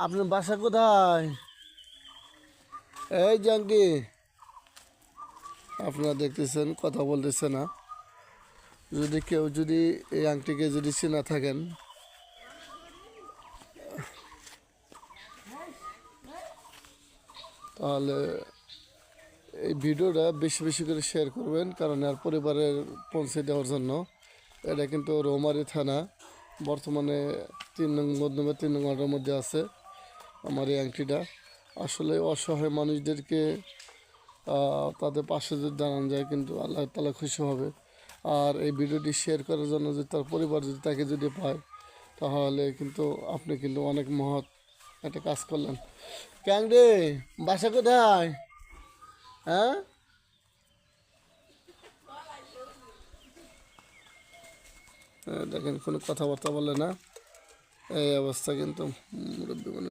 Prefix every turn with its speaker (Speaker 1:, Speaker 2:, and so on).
Speaker 1: আপনার বাসা কোথায়? এই জাঙ্কি, আপনারা দেখতেছেন কথা বলতেছে না। যদি এই আংটিকে যদি চেনা থাকেন, তাহলে এই ভিডিওটা বেশি বেশি করে শেয়ার করবেন, কারণ আর পরিবারের পৌঁছে দেওয়ার জন্য। এটা কিন্তু রৌমারী থানা, বর্তমানে 3 নং মধ্যমে 3 নং ওয়ার্ডের মধ্যে আছে আমার এই আংটিটা। আসলে অসহায় মানুষদেরকে তাদের পাশে যদি দাঁড়ানো যায়, কিন্তু আল্লাহ তাআলা খুশি হবে। আর এই ভিডিওটি শেয়ার করার জন্য যদি তার পরিবার যদি তাকে যদি পায়, তাহলে কিন্তু আপনি কিন্তু অনেক মহৎ একটা কাজ করলেন। ক্যাংডে, বাসা কোথায়? হ্যাঁ, দেখেন কোনো কথাবার্তা বলে না, এই অবস্থা কিন্তু মুরব্বী মানুষ।